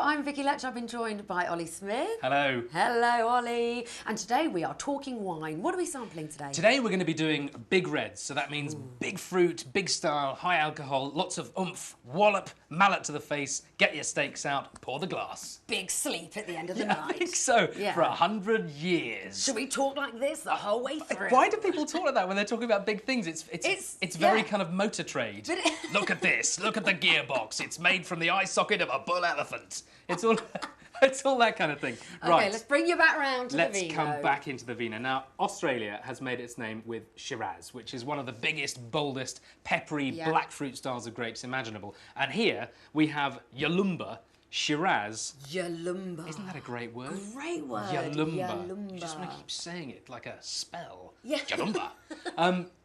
I'm Vicky Letch. I've been joined by Olly Smith. Hello. Hello, Olly. And today we are talking wine. What are we sampling today? Today we're going to be doing big reds, so that means big fruit, big style, high alcohol, lots of oomph, wallop, mallet to the face, get your steaks out, pour the glass. Big sleep at the end of the night. I think so, for 100 years. Should we talk like this the whole way through? Why do people talk like that when they're talking about big things? It's very kind of motor trade. Look at this, look at the gearbox. It's made from the eye socket of a bull elephant. It's all... It's all that kind of thing. Okay, let's bring you back round to the vino. Let's come back into the vino. Now, Australia has made its name with Shiraz, which is one of the biggest, boldest, peppery black fruit styles of grapes imaginable. And here we have Yalumba Shiraz. Yalumba. Isn't that a great word? Great word. Yalumba. You just want to keep saying it like a spell. Yeah. Yalumba.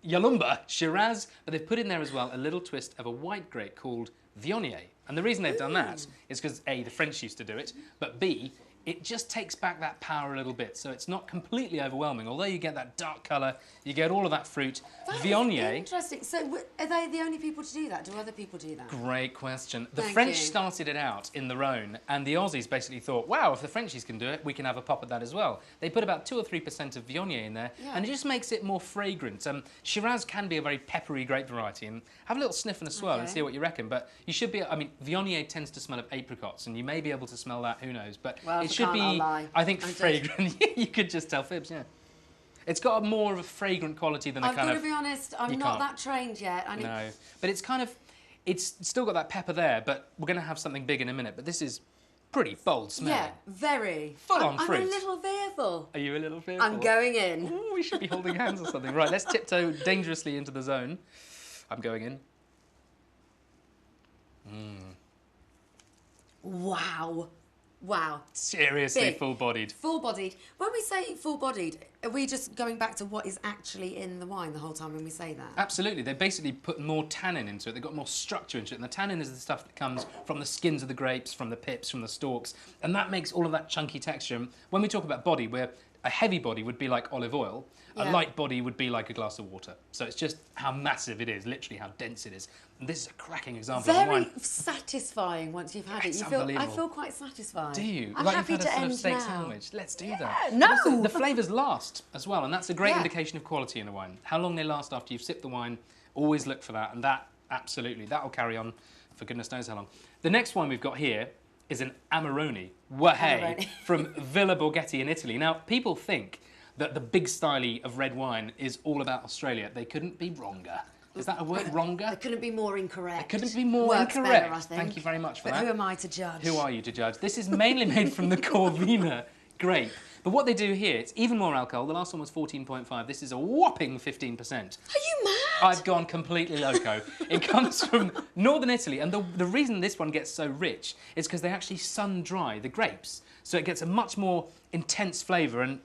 Yalumba Shiraz, but they've put in there as well a little twist of a white grape called Viognier. And the reason they've done that is because A, the French used to do it, but B, it just takes back that power a little bit, so it's not completely overwhelming. Although you get that dark colour, you get all of that fruit. Viognier. Interesting. So are they the only people to do that? Do other people do that? Great question. The Thank French you. started it out in the Rhone, and the Aussies basically thought, wow, if the Frenchies can do it, we can have a pop at that as well. They put about 2 or 3% of Viognier in there, and it just makes it more fragrant. Shiraz can be a very peppery grape variety, and have a little sniff and a swirl and see what you reckon. But you should be, I mean, Viognier tends to smell of apricots, and you may be able to smell that, who knows. But it should be, I think, fragrant. You could just tell fibs, yeah. It's got more of a fragrant quality than a kind of... I've got to be honest, I'm not that trained yet. No, but it's kind of... It's still got that pepper there, but we're going to have something big in a minute. But this is pretty bold smelling. Yeah, very. Full-on fruit. I'm a little fearful. Are you a little fearful? I'm going in. Ooh, we should be holding hands or something. Right, let's tiptoe dangerously into the zone. I'm going in. Wow. Wow. Seriously full-bodied. Full-bodied. When we say full-bodied, are we just going back to what is actually in the wine the whole time when we say that? Absolutely. They basically put more tannin into it. They've got more structure into it. And the tannin is the stuff that comes from the skins of the grapes, from the pips, from the stalks. And that makes all of that chunky texture. And when we talk about body, where a heavy body would be like olive oil, a light body would be like a glass of water. So it's just how massive it is, literally how dense it is. And this is a cracking example of wine. Very satisfying once you've had it. Unbelievable. I feel quite satisfied. Do you? I'm like happy you've had to a sort end of steak now. sandwich. Let's do that. No! Also, the flavours last as well, and that's a great indication of quality in a wine. How long they last after you've sipped the wine, always look for that, and that, absolutely, that'll carry on for goodness knows how long. The next wine we've got here is an Amarone, from Villa Borghetti in Italy. Now, people think that the big style of red wine is all about Australia. They couldn't be wronger. Is that a word, wronger? It couldn't be more incorrect. It couldn't be more Works incorrect. better, I think. Thank you very much for that. But who am I to judge? Who are you to judge? This is mainly made from the Corvina grape. But what they do here, it's even more alcohol. The last one was 14.5. This is a whopping 15%. Are you mad? I've gone completely loco. It comes from northern Italy, and the reason this one gets so rich is because they actually sun-dry the grapes. So it gets a much more intense flavour, and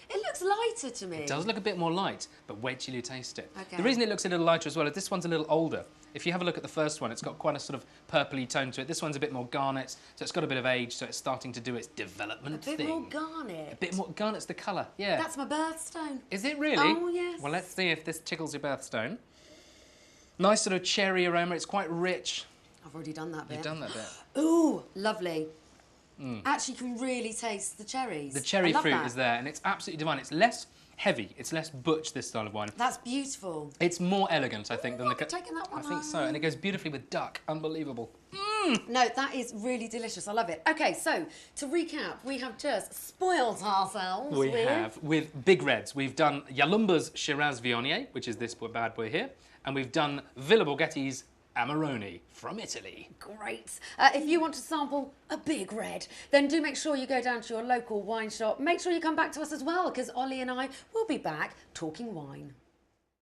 it looks lighter to me. it does look a bit more light, but wait till you taste it. Okay. The reason it looks a little lighter as well is this one's a little older. If you have a look at the first one, it's got quite a sort of purpley tone to it. This one's a bit more garnet, so it's got a bit of age, so it's starting to do its development thing. A bit more garnet. A bit more garnet's the colour, yeah. That's my birthstone. Is it really? Oh, yes. Well, let's see if this tickles your birthstone. Nice sort of cherry aroma. It's quite rich. I've already done that bit. You've done that bit. Ooh, lovely. Actually, you can really taste the cherries. The cherry fruit is there, and it's absolutely divine. It's less heavy. It's less butch, this style of wine. That's beautiful. It's more elegant, I think, than the... taking that one I think so, and it goes beautifully with duck. Unbelievable. No, that is really delicious. I love it. Okay, so to recap, we have just spoiled ourselves. We have with big reds. We've done Yalumba's Shiraz Viognier, which is this bad boy here, and we've done Villa Borghetti's Amarone from Italy. Great. If you want to sample a big red, then do make sure you go down to your local wine shop. Make sure you come back to us as well, because Olly and I will be back talking wine.